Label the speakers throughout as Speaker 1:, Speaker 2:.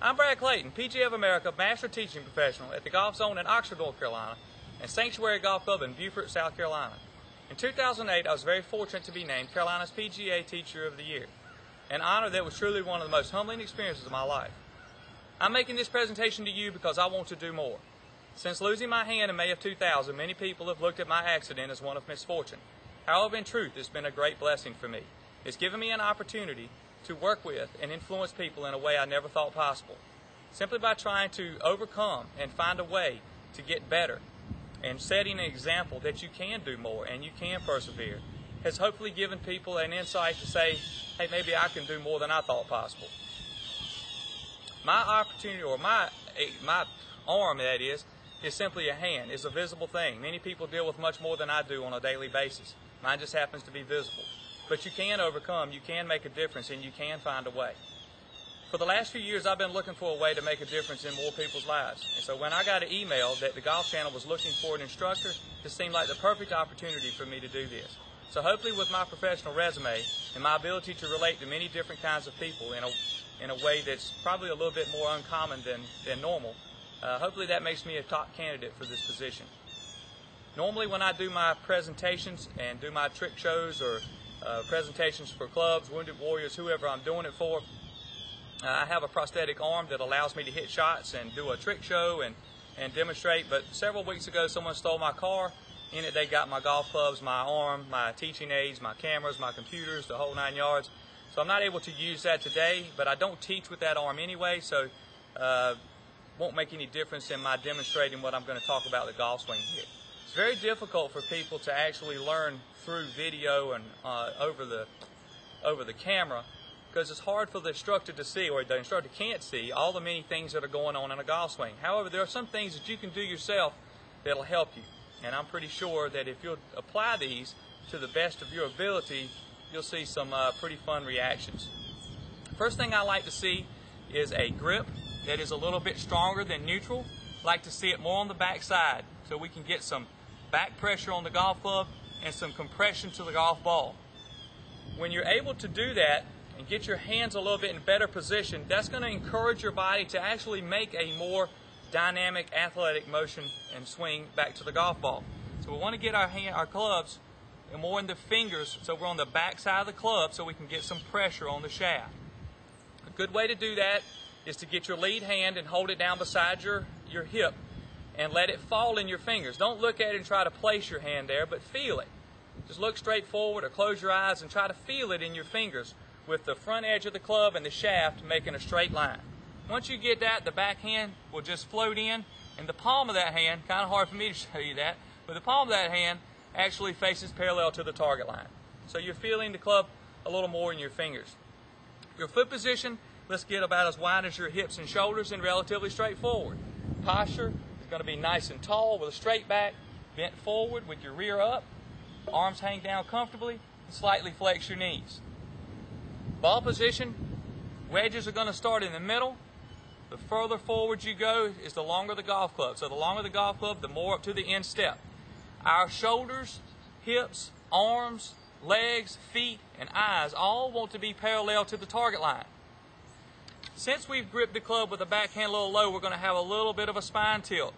Speaker 1: I'm Brad Clayton, PGA of America Master Teaching Professional at the Golf Zone in Oxford, North Carolina, and Sanctuary Golf Club in Beaufort, South Carolina. In 2008, I was very fortunate to be named Carolina's PGA Teacher of the Year, an honor that was truly one of the most humbling experiences of my life. I'm making this presentation to you because I want to do more. Since losing my hand in May of 2000, many people have looked at my accident as one of misfortune. However, in truth, it's been a great blessing for me. It's given me an opportunity to work with and influence people in a way I never thought possible. Simply by trying to overcome and find a way to get better and setting an example that you can do more and you can persevere has hopefully given people an insight to say, hey, maybe I can do more than I thought possible. My opportunity, or my arm, that is simply a hand. It's a visible thing. Many people deal with much more than I do on a daily basis. Mine just happens to be visible. But you can overcome, you can make a difference, and you can find a way. For the last few years, I've been looking for a way to make a difference in more people's lives. And so when I got an email that the Golf Channel was looking for an instructor, it seemed like the perfect opportunity for me to do this. So hopefully with my professional resume and my ability to relate to many different kinds of people in a way that's probably a little bit more uncommon than normal, hopefully that makes me a top candidate for this position. Normally when I do my presentations and do my trick shows or presentations for clubs, wounded warriors, whoever I'm doing it for, I have a prosthetic arm that allows me to hit shots and do a trick show and demonstrate. But several weeks ago someone stole my car. In it they got my golf clubs, my arm, my teaching aids, my cameras, my computers, the whole 9 yards. So I'm not able to use that today, but I don't teach with that arm anyway, so won't make any difference in my demonstrating what I'm going to talk about the golf swing here. It's very difficult for people to actually learn through video and over the camera, because it's hard for the instructor to see, or the instructor can't see, all the many things that are going on in a golf swing. However, there are some things that you can do yourself that'll help you, and I'm pretty sure that if you'll apply these to the best of your ability, you'll see some pretty fun reactions. First thing I like to see is a grip that is a little bit stronger than neutral. I like to see it more on the back side so we can get some back pressure on the golf club and some compression to the golf ball. When you're able to do that and get your hands a little bit in better position, that's going to encourage your body to actually make a more dynamic athletic motion and swing back to the golf ball. So we want to get our clubs more in the fingers, so we're on the back side of the club so we can get some pressure on the shaft. A good way to do that is to get your lead hand and hold it down beside your hip and let it fall in your fingers. Don't look at it and try to place your hand there, but feel it. Just look straight forward or close your eyes and try to feel it in your fingers with the front edge of the club and the shaft making a straight line. Once you get that, the back hand will just float in, and the palm of that hand, kind of hard for me to show you that, but the palm of that hand actually faces parallel to the target line. So you're feeling the club a little more in your fingers. Your foot position, let's get about as wide as your hips and shoulders and relatively straightforward. Posture is going to be nice and tall with a straight back, bent forward with your rear up, arms hang down comfortably, and slightly flex your knees. Ball position, wedges are going to start in the middle. The further forward you go is the longer the golf club. So the longer the golf club, the more up to the end step. Our shoulders, hips, arms, legs, feet, and eyes all want to be parallel to the target line. Since we've gripped the club with the backhand a little low, we're going to have a little bit of a spine tilt.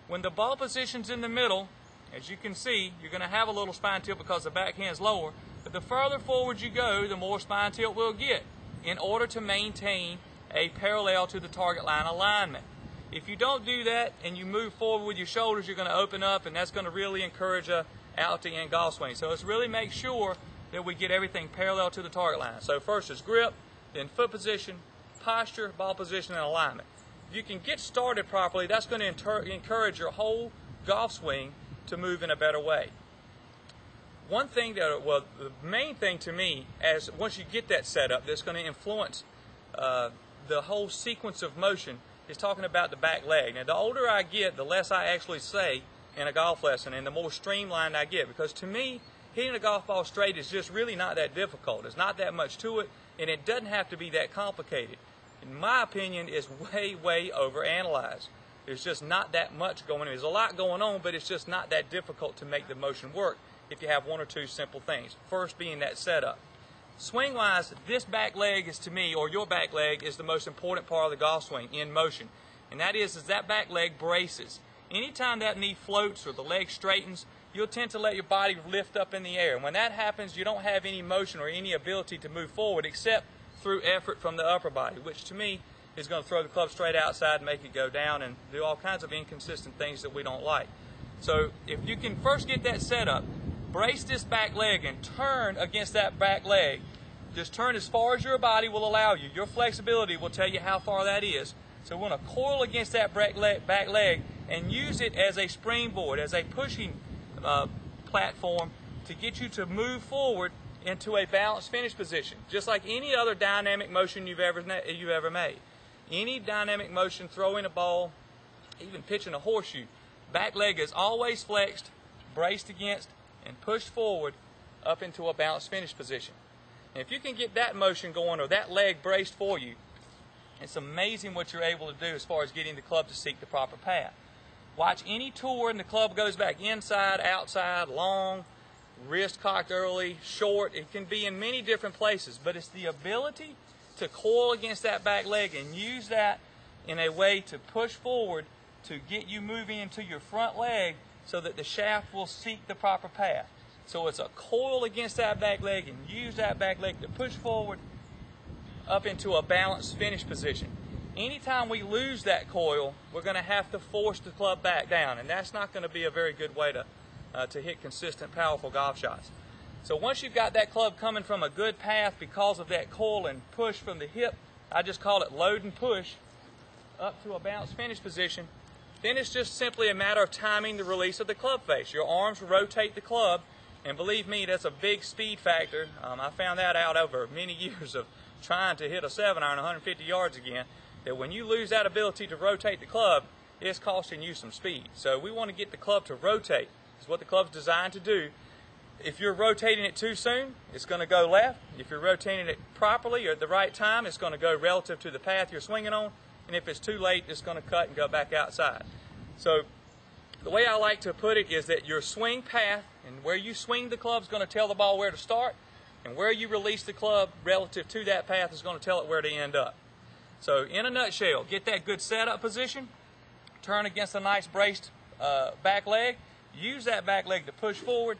Speaker 1: When the ball position's in the middle, as you can see, you're going to have a little spine tilt because the backhand's lower, but the further forward you go, the more spine tilt we'll get in order to maintain a parallel to the target line alignment. If you don't do that and you move forward with your shoulders, you're going to open up, and that's going to really encourage a out to in golf swing. So let's really make sure that we get everything parallel to the target line. So first is grip, then foot position, posture, ball position, and alignment. If you can get started properly, that's going to encourage your whole golf swing to move in a better way. One thing the main thing to me, as once you get that set up, that's going to influence the whole sequence of motion, is talking about the back leg. Now, the older I get, the less I actually say in a golf lesson, and the more streamlined I get, because to me, hitting a golf ball straight is just really not that difficult. There's not that much to it, and it doesn't have to be that complicated. In my opinion, it's way, way overanalyzed. There's just not that much going on. There's a lot going on, but it's just not that difficult to make the motion work if you have one or two simple things. First being that setup. Swing-wise, this back leg is, to me, or your back leg, is the most important part of the golf swing in motion. And that is that back leg braces. Anytime that knee floats or the leg straightens, you'll tend to let your body lift up in the air. And when that happens, you don't have any motion or any ability to move forward except through effort from the upper body, which to me is going to throw the club straight outside, make it go down, and do all kinds of inconsistent things that we don't like. So if you can first get that set up, brace this back leg and turn against that back leg. Just turn as far as your body will allow you. Your flexibility will tell you how far that is. So we're going to coil against that back leg and use it as a springboard, as a pushing platform to get you to move forward into a balanced finish position, just like any other dynamic motion you've ever made. Any dynamic motion, throwing a ball, even pitching a horseshoe, back leg is always flexed, braced against, and pushed forward up into a balanced finish position. And if you can get that motion going, or that leg braced for you, it's amazing what you're able to do as far as getting the club to seek the proper path. Watch any tour and the club goes back inside, outside, long, wrist cocked early, short. It can be in many different places, but it's the ability to coil against that back leg and use that in a way to push forward to get you moving into your front leg so that the shaft will seek the proper path. So it's a coil against that back leg and use that back leg to push forward up into a balanced finish position. Anytime we lose that coil, we're going to have to force the club back down, and that's not going to be a very good way to hit consistent, powerful golf shots. So once you've got that club coming from a good path because of that coil and push from the hip, I just call it load and push, up to a balanced finish position, then it's just simply a matter of timing the release of the club face. Your arms rotate the club, and believe me, that's a big speed factor. I found that out over many years of trying to hit a 7-iron 150 yards again, that when you lose that ability to rotate the club, it's costing you some speed. So we want to get the club to rotate. It's what the club's designed to do. If you're rotating it too soon, it's going to go left. If you're rotating it properly or at the right time, it's going to go relative to the path you're swinging on. And if it's too late, it's going to cut and go back outside. So the way I like to put it is that your swing path and where you swing the club is going to tell the ball where to start, and where you release the club relative to that path is going to tell it where to end up. So in a nutshell, get that good setup position, turn against a nice braced back leg, use that back leg to push forward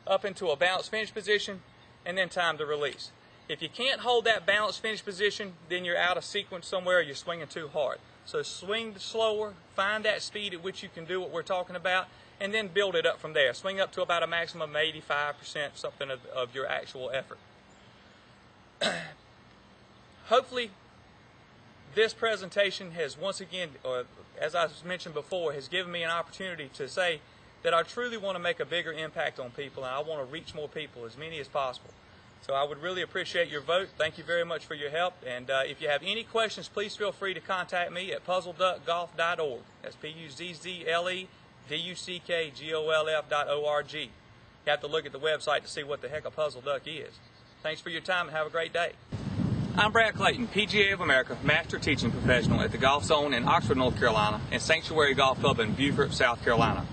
Speaker 1: up into a balanced finish position, and then time to release. If you can't hold that balanced finish position, then you're out of sequence somewhere, you're swinging too hard. So swing slower, find that speed at which you can do what we're talking about, and then build it up from there. Swing up to about a maximum of 85%, something of your actual effort. Hopefully, this presentation has once again, as I mentioned before, has given me an opportunity to say that I truly want to make a bigger impact on people, and I want to reach more people, as many as possible. So I would really appreciate your vote. Thank you very much for your help. And if you have any questions, please feel free to contact me at puzzleduckgolf.org. That's puzzleduckgolf.org. You have to look at the website to see what the heck a puzzle duck is. Thanks for your time and have a great day. I'm Brad Clayton, PGA of America, Master Teaching Professional at the Golf Zone in Oxford, North Carolina, and Sanctuary Golf Club in Beaufort, South Carolina.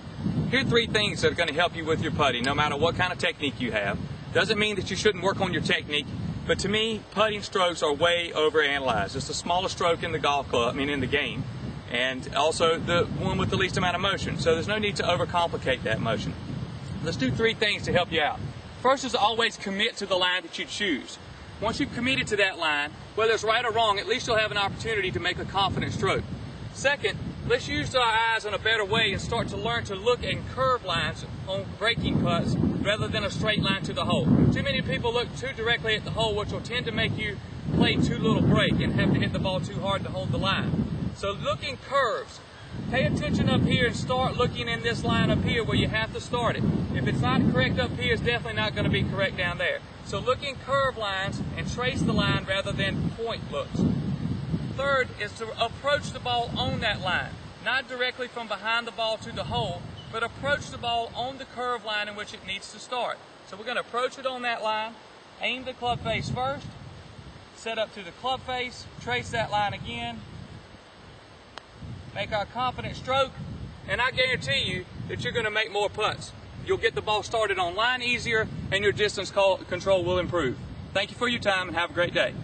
Speaker 1: Here are 3 things that are going to help you with your putting, no matter what kind of technique you have. Doesn't mean that you shouldn't work on your technique, but to me, putting strokes are way overanalyzed. It's the smallest stroke in the golf club, in the game, and also the one with the least amount of motion. So there's no need to overcomplicate that motion. Let's do 3 things to help you out. First is to always commit to the line that you choose. Once you've committed to that line, whether it's right or wrong, at least you'll have an opportunity to make a confident stroke. Second, let's use our eyes in a better way and start to learn to look at curved lines on breaking putts rather than a straight line to the hole. Too many people look too directly at the hole, which will tend to make you play too little break and have to hit the ball too hard to hold the line. So look in curves. Pay attention up here and start looking in this line up here where you have to start it. If it's not correct up here, it's definitely not going to be correct down there. So look in curved lines and trace the line rather than point looks. Third is to approach the ball on that line. Not directly from behind the ball to the hole, but approach the ball on the curved line in which it needs to start. So we're going to approach it on that line, aim the club face first, set up to the club face, trace that line again, make our confident stroke, and I guarantee you that you're going to make more putts. You'll get the ball started on line easier, and your distance control will improve. Thank you for your time and have a great day.